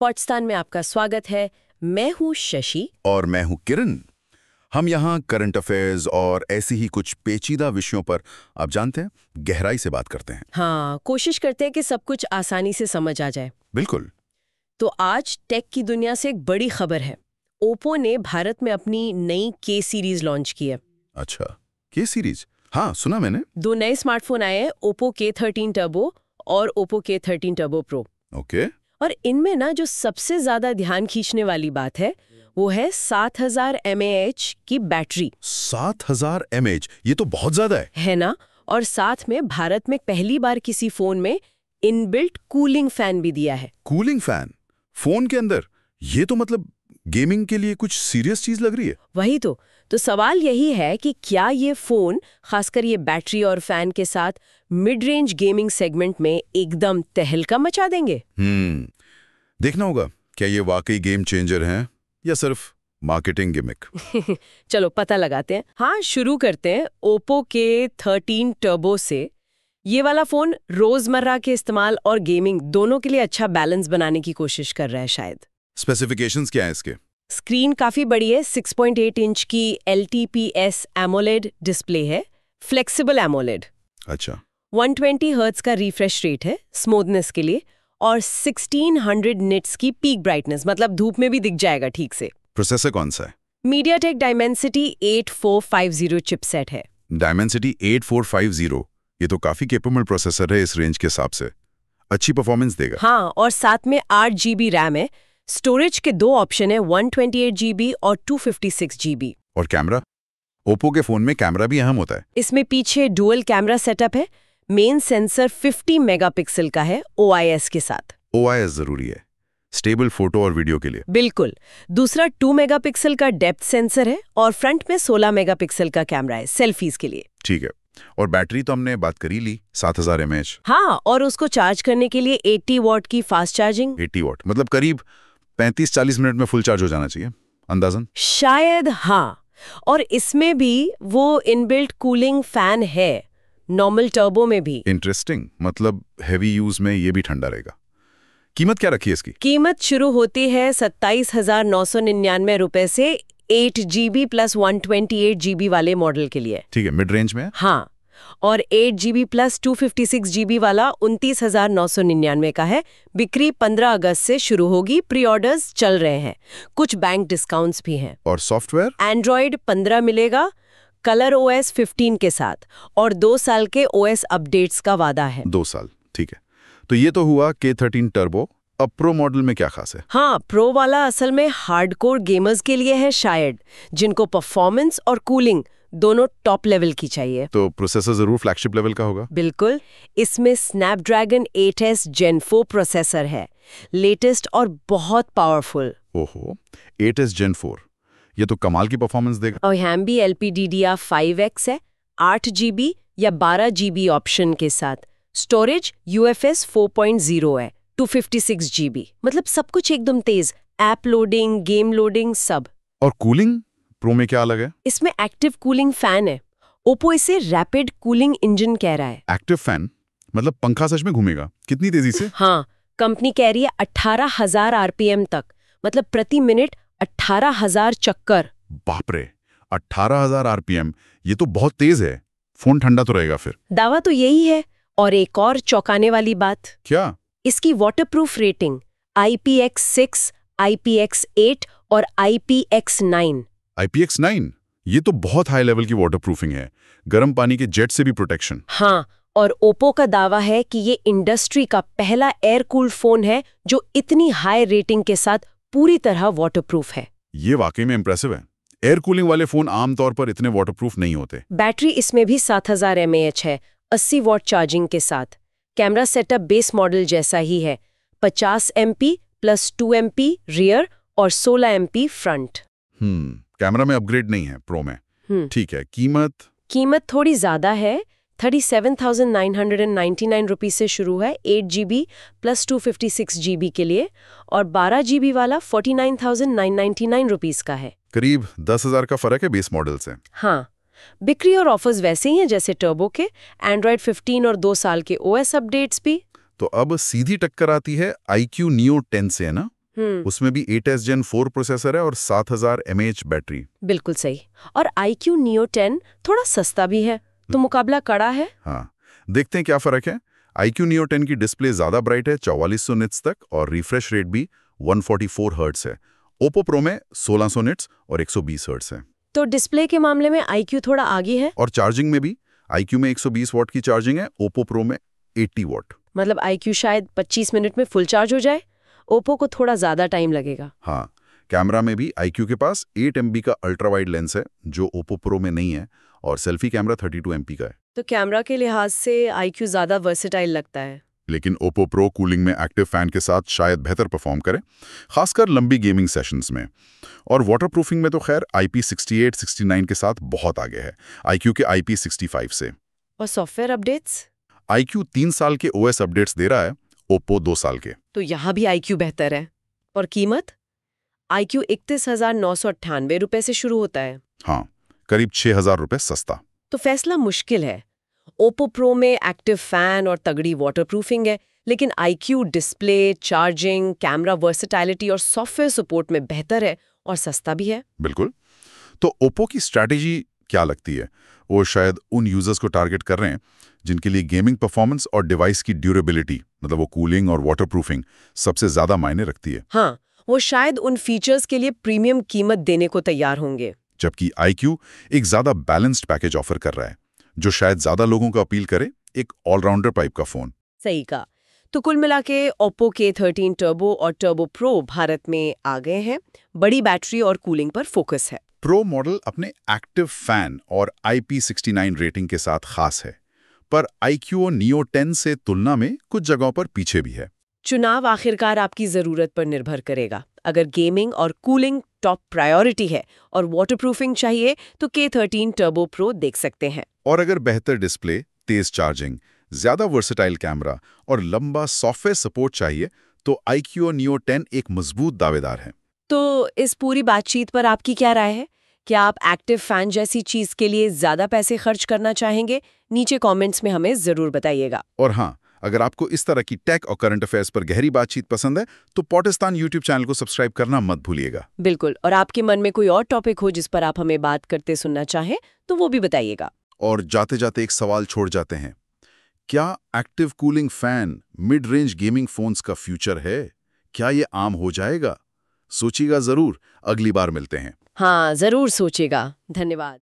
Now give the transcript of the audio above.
Podcast में आपका स्वागत है। मैं हूँ शशि और मैं हूं किरण। हम यहाँ करंट अफेयर्स और ऐसी ही कुछ पेचीदा विषयों पर, आप जानते हैं, गहराई से बात करते हैं। हाँ, कोशिश करते हैं कि सब कुछ आसानी से समझ आ जाए। बिल्कुल। तो आज टेक की दुनिया से एक बड़ी खबर है। ओप्पो ने भारत में अपनी नई के सीरीज लॉन्च की है। अच्छा, के सीरीज? हाँ, सुना मैंने। 2 नए स्मार्टफोन आए हैं, ओप्पो K13 टर्बो और Oppo K13 turbo pro. Okay. और इनमें ना जो सबसे ज्यादा ध्यान खींचने वाली बात है वो है 7000 mAh की बैटरी। 7000 mAh, ये तो बहुत ज्यादा है ना। और साथ में भारत में पहली बार किसी फोन में इनबिल्ट कूलिंग फैन भी दिया है। कूलिंग फैन फोन के अंदर? ये तो मतलब गेमिंग के लिए कुछ सीरियस चीज लग रही है। वही तो सवाल यही है कि क्या ये फोन, खासकर ये बैटरी और फैन के साथ, मिड रेंज गेमिंग सेगमेंट में एकदम तहलका मचा देंगे। देखना होगा क्या ये वाकई गेम चेंजर हैं या सिर्फ मार्केटिंग गिमिक। चलो पता लगाते हैं। हाँ, शुरू करते हैं ओप्पो K13 टर्बो से। ये वाला फोन रोजमर्रा के इस्तेमाल और गेमिंग दोनों के लिए अच्छा बैलेंस बनाने की कोशिश कर रहा है शायद। स्पेसिफिकेशंस क्या है इसके? स्क्रीन काफी बड़ी है, 6.8 इंच की LTPS एमोलेड डिस्प्ले है, फ्लेक्सिबल एमोलेड। अच्छा। 120 हर्ट्ज का रिफ्रेश रेट है स्मूथनेस के लिए, और 1600 निट्स की पीक ब्राइटनेस, मतलब धूप में भी दिख जाएगा ठीक से। प्रोसेसर कौन सा है? मीडियाटेक डायमेंसिटी 8450 चिपसेट है। डायमेंसिटी 8450, ये तो काफी कैपेबल प्रोसेसर है इस रेंज के हिसाब से। अच्छी परफॉर्मेंस देगा। हाँ, और साथ में 8 GB रैम है। स्टोरेज के 2 ऑप्शन है, 128 GB और 256 GB। और कैमरा? ओप्पो के फोन में कैमरा भी अहम होता है। इसमें पीछे डुअल कैमरा सेटअप है। मेन सेंसर 50 मेगापिक्सल का है OIS के साथ। OIS जरूरी है स्टेबल फोटो और वीडियो के लिए। बिल्कुल। दूसरा 2 मेगापिक्सल का डेप्थ सेंसर है और फ्रंट में 16 मेगापिक्सल का कैमरा है सेल्फीज के लिए। ठीक है। और बैटरी तो हमने बात करी ली, 7000 mAh। हाँ, और उसको चार्ज करने के लिए 80 वॉट की फास्ट चार्जिंग। 80 वॉट मतलब करीब 35-40 मिनट में फुल चार्ज हो जाना चाहिए अंदाजन। शायद, हाँ। और इसमें भी वो इनबिल्ट कूलिंग फैन है, नॉर्मल टर्बो में भी। इंटरेस्टिंग, मतलब हैवी यूज में ये भी ठंडा रहेगा। कीमत क्या रखी है इसकी? कीमत शुरू होती है 27,999 रुपए से 8 GB प्लस 128 GB वाले मॉडल के लिए। ठीक है, मिड रेंज में है। हाँ, और 8 GB प्लस 256 GB वाला 29,999 का है। बिक्री 15 अगस्त से शुरू होगी, प्री ऑर्डर्स चल रहे हैं, कुछ बैंक डिस्काउंट्स भी हैं। और सॉफ्टवेयर? एंड्रॉयड 15 मिलेगा, कलर OS 15 के साथ, और 2 साल के OS अपडेट्स का वादा है। 2 साल, ठीक है। तो ये तो हुआ K13 टर्बो। अब प्रो मॉडल में क्या खास है? हाँ, प्रो वाला असल में हार्डकोर गेमर्स के लिए है शायद, जिनको परफॉर्मेंस और कूलिंग दोनों टॉप लेवल की चाहिए। तो प्रोसेसर जरूर फ्लैगशिप लेवल का होगा। बिल्कुल। इसमें स्नैपड्रैगन 8S Gen 4 प्रोसेसर है, लेटेस्ट और बहुत पावरफुल। ओहो, 8S Gen 4, ये तो कमाल की परफॉर्मेंस देगा। और यहाँ भी LPDDR5X है, 8 GB या 12 GB ऑप्शन के साथ। स्टोरेज UFS 4.0 है, 256 GB। मतलब सब कुछ एकदम तेज, ऐप लोडिंग, गेम लोडिंग, सब। और कूलिंग प्रो में क्या अलग है? इसमें एक्टिव कूलिंग फैन है। ओप्पो इसे रैपिड कूलिंग इंजन कह रहा है। एक्टिव फैन मतलब पंखा सच में घूमेगा? कितनी तेजी से? हाँ, कंपनी कह रही है 18,000 RPM तक, मतलब प्रति मिनट 18,000 चक्कर। बाप रे, 18,000 RPM, ये तो बहुत तेज है। फोन ठंडा तो रहेगा फिर? दावा तो यही है। और एक और चौंकाने वाली बात, क्या? इसकी वाटरप्रूफ रेटिंग IPX6, IPX8 और IPX9। IPX9, ये तो बहुत हाई लेवल की वाटरप्रूफिंग है, गर्म पानी के जेट से भी प्रोटेक्शन। हाँ, और ओप्पो का दावा है कि ये इंडस्ट्री का पहला एयर कूल्ड फोन है जो इतनी हाई रेटिंग के साथ पूरी तरह वाटरप्रूफ है। ये वाकई में इंप्रेसिव है। एयर कूलिंग वाले फोन आमतौर पर इतने वाटरप्रूफ नहीं होते। बैटरी इसमें भी 7000 mAh है, 80 वॉट चार्जिंग के साथ। कैमरा सेटअप बेस मॉडल जैसा ही है, 50 MP प्लस 2 MP रियर और 16 MP फ्रंट। कैमरा में अपग्रेड नहीं है प्रो में। ठीक है। कीमत थोड़ी ज्यादा है, 37,999 रुपीज से शुरू है, 8 GB प्लस 256 GB के लिए, और 12 GB वाला 49,999 रुपीज का है। करीब 10,000 का फर्क है बेस मॉडल से। हाँ, बिक्री और ऑफर्स वैसे ही हैं जैसे टर्बो के, एंड्रॉयड 15 और 2 साल के OS अपडेट्स भी। तो अब सीधी टक्कर आती है iQOO Neo 10 से, है ना? उसमें भी 8s Gen 4 प्रोसेसर है और 7000 mAh बैटरी। बिल्कुल सही। और iQOO Neo 10 थोड़ा सस्ता भी है, तो मुकाबला कड़ा है। हाँ, देखते हैं क्या फर्क है। iQOO Neo 10 की डिस्प्ले ज्यादा ब्राइट है, 4400 निट्स तक, और रिफ्रेश रेट भी 144 हर्ट्ज है। ओप्पो प्रो में 1600 निट्स और 120 हर्ट्ज है। तो डिस्प्ले के मामले में iQOO थोड़ा आगे है। और चार्जिंग में भी iQOO में 120 वॉट की चार्जिंग है, ओप्पो प्रो में 80 वॉट। मतलब iQOO शायद 25 मिनट में फुल चार्ज हो जाए, ओप्पो को थोड़ा ज्यादा टाइम लगेगा। हाँ, कैमरा में भी iQOO के पास 8 MP का अल्ट्रा वाइड लेंस है, जो ओप्पो प्रो में नहीं है, और सेल्फी कैमरा 32 MP का है। तो कैमरा के लिहाज से iQOO ज्यादा वर्सेटाइल लगता है। लेकिन ओप्पो प्रो कूलिंग में एक्टिव फैन के साथ शायद बेहतर परफॉर्म करे, खासकर लंबी गेमिंग सेशंस में। और वाटरप्रूफिंग में तो खैर IP68, 69 के साथ बहुत आगे है, iQOO के IP65 से। और सॉफ्टवेयर अपडेट्स? iQOO 3 साल के OS अपडेट्स दे रहा है, ओप्पो 2 साल के। तो यहाँ भी iQOO बेहतर है। और कीमत? iQOO 31,998 रुपए से शुरू होता है। हाँ, करीब 6000 रुपए सस्ता। तो फैसला मुश्किल है। ओप्पो प्रो में एक्टिव फैन और तगड़ी वाटरप्रूफिंग है, लेकिन iQOO डिस्प्ले, चार्जिंग, कैमरा वर्सेटाइलिटी और सॉफ्टवेयर सपोर्ट में बेहतर है और सस्ता भी है। बिल्कुल। तो ओप्पो की स्ट्रैटेजी क्या लगती है? वो शायद उन यूजर्स को टारगेट कर रहे हैं जिनके लिए गेमिंग परफॉर्मेंस और डिवाइस की ड्यूरेबिलिटी, मतलब वो कूलिंग और वाटरप्रूफिंग, सबसे ज्यादा मायने रखती है। हाँ, वो शायद उन फीचर्स के लिए प्रीमियम कीमत देने को तैयार होंगे। जबकि iQOO एक ज्यादा बैलेंस्ड पैकेज ऑफर कर रहा है, जो शायद ज्यादा लोगों को अपील करे, एक ऑलराउंडर टाइप का फोन। सही कहा। तो कुल मिला के ओप्पो K13 टर्बो और टर्बो प्रो भारत में आ गए हैं। बड़ी बैटरी और कूलिंग पर फोकस है। प्रो मॉडल अपने एक्टिव फैन और IP69 रेटिंग के साथ खास है, पर iQOO Neo 10 से तुलना में कुछ जगहों पर पीछे भी है। चुनाव आखिरकार आपकी जरूरत पर निर्भर करेगा। अगर गेमिंग और कूलिंग टॉप प्रायोरिटी है और वाटरप्रूफिंग चाहिए तो K13 टर्बो प्रो देख सकते हैं। और अगर बेहतर डिस्प्ले, तेज चार्जिंग, ज्यादा वर्सेटाइल कैमरा और लंबा सॉफ्टवेयर सपोर्ट चाहिए तो iQOO Neo 10 एक मजबूत दावेदार है। तो इस पूरी बातचीत पर आपकी क्या राय है? क्या आप एक्टिव फैन जैसी चीज के लिए ज्यादा पैसे खर्च करना चाहेंगे? नीचे कमेंट्स में हमें जरूर बताइएगा। और हाँ, अगर आपको इस तरह की टेक और करंट अफेयर्स पर गहरी बातचीत पसंद है तो पॉटिस्तान यूट्यूब चैनल को सब्सक्राइब करना मत भूलिएगा। बिल्कुल। और आपके मन में कोई और टॉपिक हो जिस पर आप हमें बात करते सुनना चाहें तो वो भी बताइएगा। और जाते जाते एक सवाल छोड़ जाते हैं, क्या active cooling fan mid range gaming phones का फ्यूचर है? क्या ये आम हो जाएगा? सोचिएगा जरूर। अगली बार मिलते हैं। हाँ, जरूर सोचिएगा। धन्यवाद।